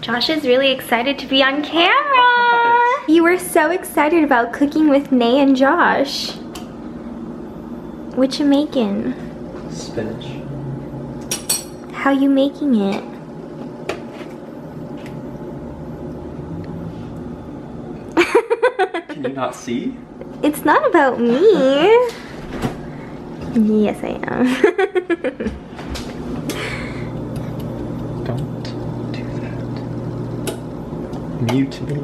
Josh is really excited to be on camera. You were so excited about cooking with Nay and Josh. What you making? Spinach. How you making it? Can you not see? It's not about me. Yes, I am. Don't do that. Mute me.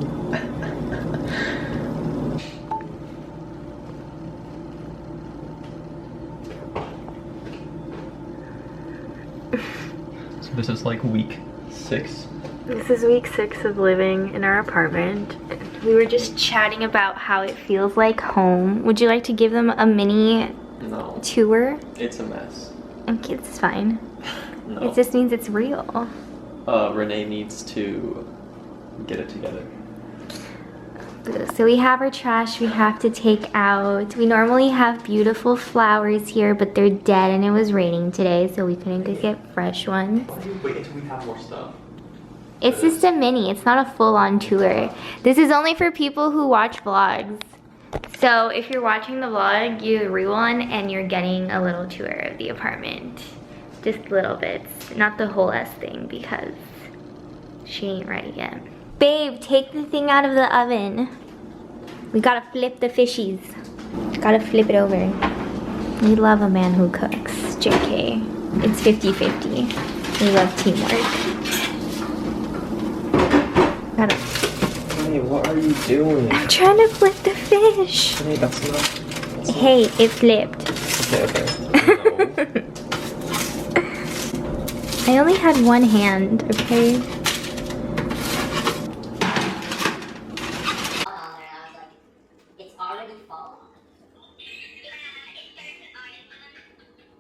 So this is like week 6. This is week 6 of living in our apartment. We were just chatting about how it feels like home. Would you like to give them a mini tour? It's a mess. Okay, it's fine. No. It just means it's real. Renee needs to get it together. So we have our trash we have to take out. We normally have beautiful flowers here, but they're dead and it was raining today, so we couldn't go get fresh ones. Why do you wait until we have more stuff? It's just a mini, it's not a full-on tour. This is only for people who watch vlogs. So if you're watching the vlog, you rewind and you're getting a little tour of the apartment. Just little bits, not the whole S thing because she ain't ready yet. Babe, take the thing out of the oven. We gotta flip the fishies. Gotta flip it over. We love a man who cooks, JK. It's 50-50. We love teamwork. Gotta. Hey, what are you doing? I'm trying to flip the fish. Hey, that's not. Hey, it flipped. Okay. No. I only had one hand, okay? It's already fall.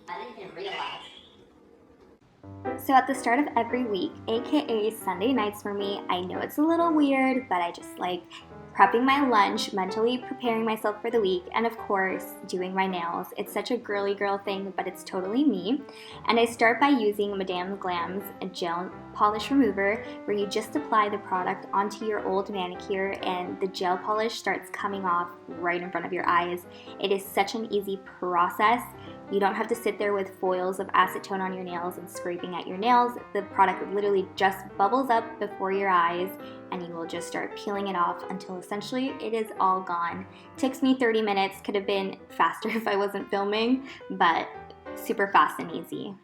I didn't even realize. So at the start of every week, aka Sunday nights for me, I know it's a little weird, but I just like prepping my lunch, mentally preparing myself for the week, and of course, doing my nails. It's such a girly girl thing, but it's totally me. And I start by using Madame Glam's gel polish remover, where you just apply the product onto your old manicure and the gel polish starts coming off right in front of your eyes. It is such an easy process. You don't have to sit there with foils of acetone on your nails and scraping at your nails. The product literally just bubbles up before your eyes and you will just start peeling it off until essentially it is all gone. Takes me 30 minutes, could have been faster if I wasn't filming, but super fast and easy.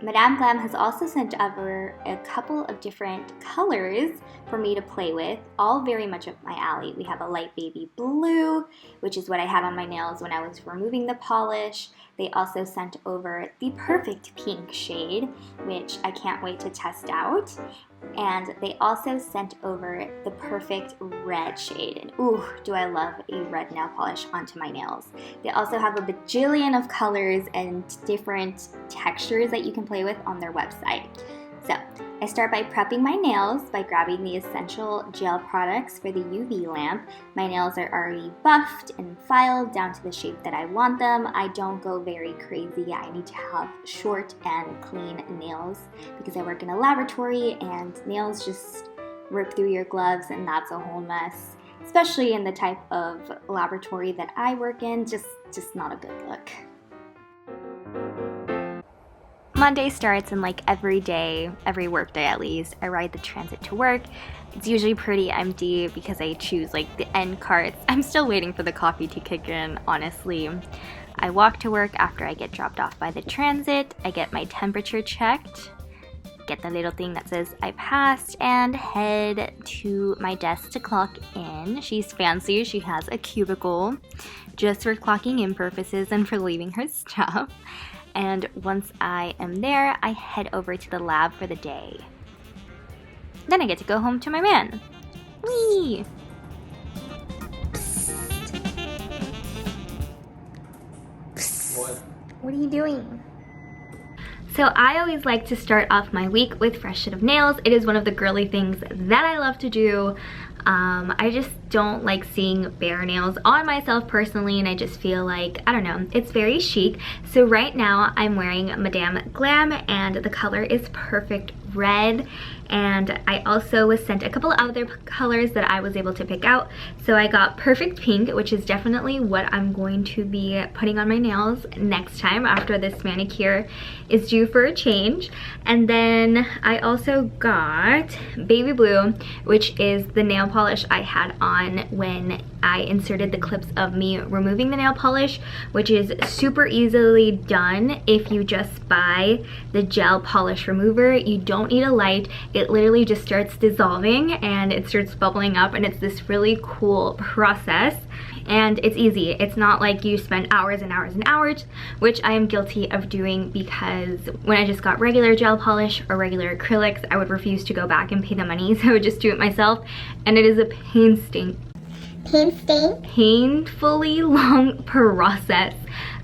Madame Glam has also sent over a couple of different colors for me to play with, all very much up my alley. We have a light baby blue, which is what I had on my nails when I was removing the polish. They also sent over the perfect pink shade, which I can't wait to test out. And they also sent over the perfect red shade. And ooh, do I love a red nail polish onto my nails. They also have a bajillion of colors and different textures that you can play with on their website. So I start by prepping my nails by grabbing the essential gel products for the UV lamp. My nails are already buffed and filed down to the shape that I want them. I don't go very crazy. I need to have short and clean nails because I work in a laboratory and nails just rip through your gloves and that's a whole mess. Especially in the type of laboratory that I work in, just not a good look. Monday starts and like every day, every work day at least, I ride the transit to work. It's usually pretty empty because I choose like the end carts. I'm still waiting for the coffee to kick in, honestly. I walk to work after I get dropped off by the transit. I get my temperature checked, get the little thing that says I passed, and head to my desk to clock in. She's fancy, she has a cubicle just for clocking in purposes and for leaving her stuff. And once I am there, I head over to the lab for the day. Then I get to go home to my man. Whee! What are you doing? So I always like to start off my week with fresh set of nails. It is one of the girly things that I love to do. I just don't like seeing bare nails on myself personally, and I just feel like, I don't know, it's very chic. So right now I'm wearing Madame Glam and the color is Perfect red, and I also was sent a couple other colors that I was able to pick out. So I got perfect pink, which is definitely what I'm going to be putting on my nails next time after this manicure is due for a change. And then I also got baby blue, which is the nail polish I had on when I inserted the clips of me removing the nail polish, which is super easily done if you just buy the gel polish remover. You don't need a light. It literally just starts dissolving and it starts bubbling up, and it's this really cool process, and it's easy. It's not like you spend hours and hours and hours, which I am guilty of doing, because when I just got regular gel polish or regular acrylics, I would refuse to go back and pay the money, so I would just do it myself, and it is a painfully long process.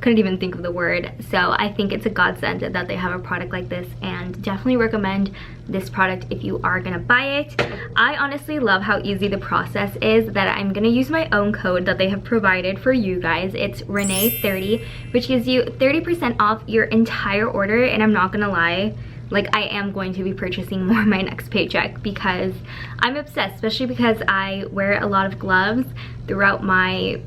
Couldn't even think of the word. So I think it's a godsend that they have a product like this, and definitely recommend this product if you are gonna buy it. I honestly love how easy the process is, that I'm gonna use my own code that they have provided for you guys. It's Renee30, which gives you 30% off your entire order, and I'm not gonna lie, like, I am going to be purchasing more my next paycheck because I'm obsessed, especially because I wear a lot of gloves throughout my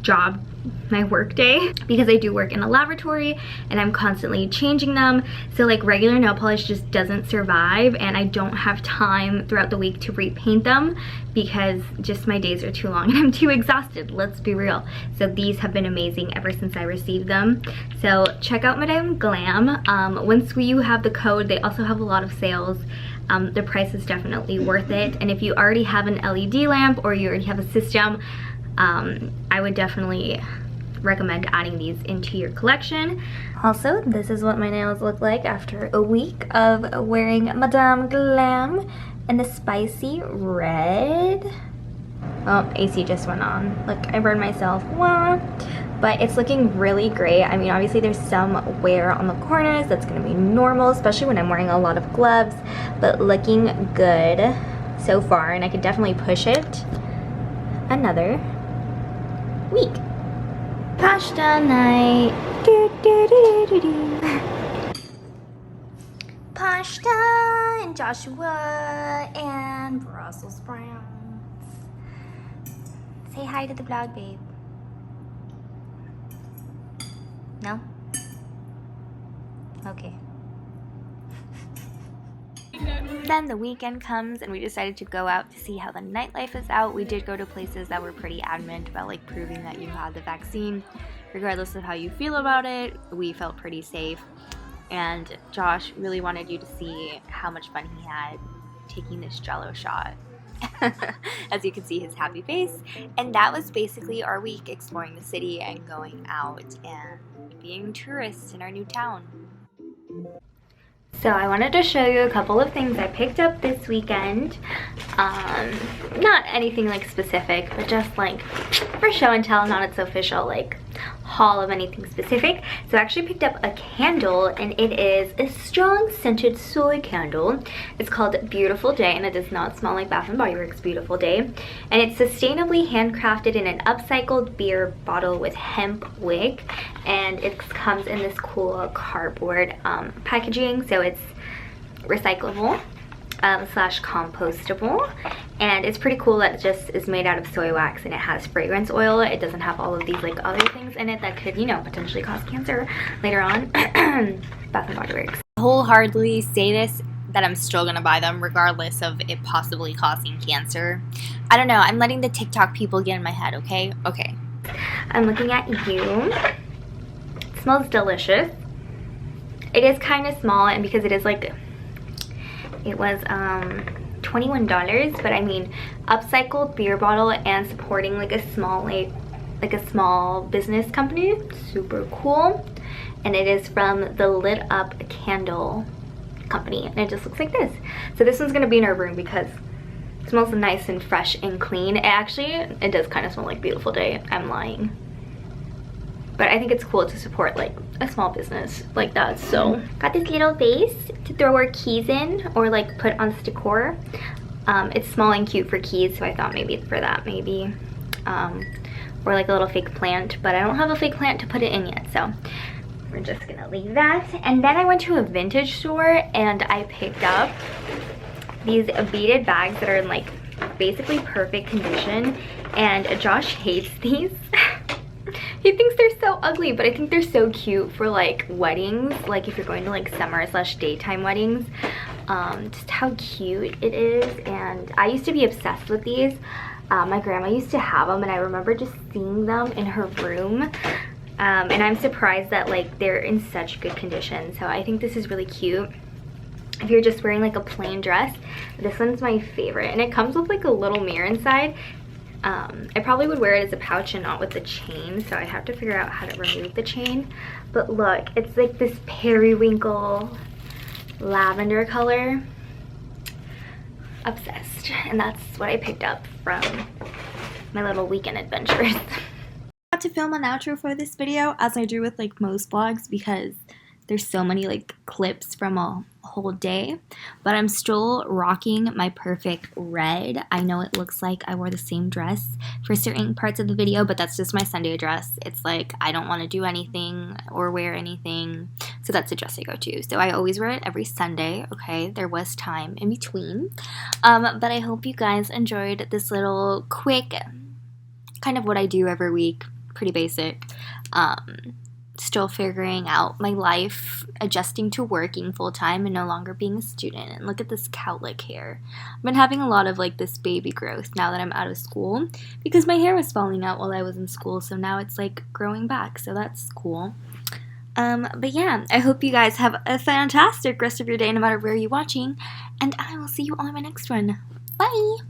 job, my work day, because I do work in a laboratory and I'm constantly changing them. So like regular nail polish just doesn't survive, and I don't have time throughout the week to repaint them because just my days are too long and I'm too exhausted, let's be real. So these have been amazing ever since I received them. So check out Madame Glam. Once you have the code, they also have a lot of sales. The price is definitely worth it, and if you already have an LED lamp or you already have a system, I would definitely recommend adding these into your collection. Also, this is what my nails look like after a week of wearing Madame Glam in the spicy red. Oh, AC just went on. Look, I burned myself. Wah. But it's looking really great. I mean, obviously there's some wear on the corners. That's gonna be normal, especially when I'm wearing a lot of gloves, but looking good so far, and I could definitely push it another week. Pasta night. Do, do, do, do, do. Pasta and Joshua and Brussels sprouts. Say hi to the vlog, babe. No? Okay. Then the weekend comes and we decided to go out to see how the nightlife is out. We did go to places that were pretty adamant about like proving that you had the vaccine. Regardless of how you feel about it, we felt pretty safe. And Josh really wanted you to see how much fun he had taking this Jello shot. As you can see, his happy face. And that was basically our week, exploring the city and going out and being tourists in our new town. So I wanted to show you a couple of things I picked up this weekend. Not anything like specific, but just like for show and tell, not its official like haul of anything specific. So I actually picked up a candle, and it is a strong scented soy candle. It's called Beautiful Day, and it does not smell like Bath & Body Works Beautiful Day. And it's sustainably handcrafted in an upcycled beer bottle with hemp wick, and it comes in this cool cardboard packaging, so it's recyclable slash compostable, and it's pretty cool that it just is made out of soy wax and it has fragrance oil. It doesn't have all of these like other things in it that could, you know, potentially cause cancer later on. Bath & Body Works. Wholeheartedly say this, that I'm still gonna buy them regardless of it possibly causing cancer. I don't know, I'm letting the TikTok people get in my head, okay? Okay. I'm looking at you. It smells delicious. It is kind of small, and because it is like, it was $21, but I mean, upcycled beer bottle and supporting like a small like a small business company, super cool. And it is from the Lit Up Candle company, and it just looks like this. So this one's gonna be in our room because it smells nice and fresh and clean. It does kind of smell like Beautiful Day. I'm lying, but I think it's cool to support like a small business like that. So got this little vase to throw our keys in or like put on this decor. It's small and cute for keys, so I thought maybe for that, maybe or like a little fake plant, but I don't have a fake plant to put it in yet. So we're just gonna leave that. And then I went to a vintage store and I picked up these beaded bags that are in like basically perfect condition, and Josh hates these. He thinks they're so ugly, but I think they're so cute for like weddings, like if you're going to like summer/daytime weddings. Just how cute it is. And I used to be obsessed with these. My grandma used to have them, and I remember just seeing them in her room. And I'm surprised that like they're in such good condition. So I think this is really cute if you're just wearing like a plain dress. This one's my favorite, and it comes with like a little mirror inside. I probably would wear it as a pouch and not with the chain, so I'd have to figure out how to remove the chain. But look, it's like this periwinkle lavender color. Obsessed. And that's what I picked up from my little weekend adventures. I had to film an outro for this video, as I do with like most vlogs, because there's so many like clips from a whole day, but I'm still rocking my perfect red. I know it looks like I wore the same dress for certain parts of the video, but that's just my Sunday dress. It's like I don't want to do anything or wear anything, so that's the dress I go to. So I always wear it every Sunday. Okay, there was time in between, but I hope you guys enjoyed this little quick kind of what I do every week. Pretty basic. Still figuring out my life, adjusting to working full-time and no longer being a student. And look at this cowlick hair. I've been having a lot of like this baby growth now that I'm out of school, because my hair was falling out while I was in school, so now it's like growing back, so that's cool. But yeah, I hope you guys have a fantastic rest of your day no matter where you're watching, and I will see you all in my next one. Bye!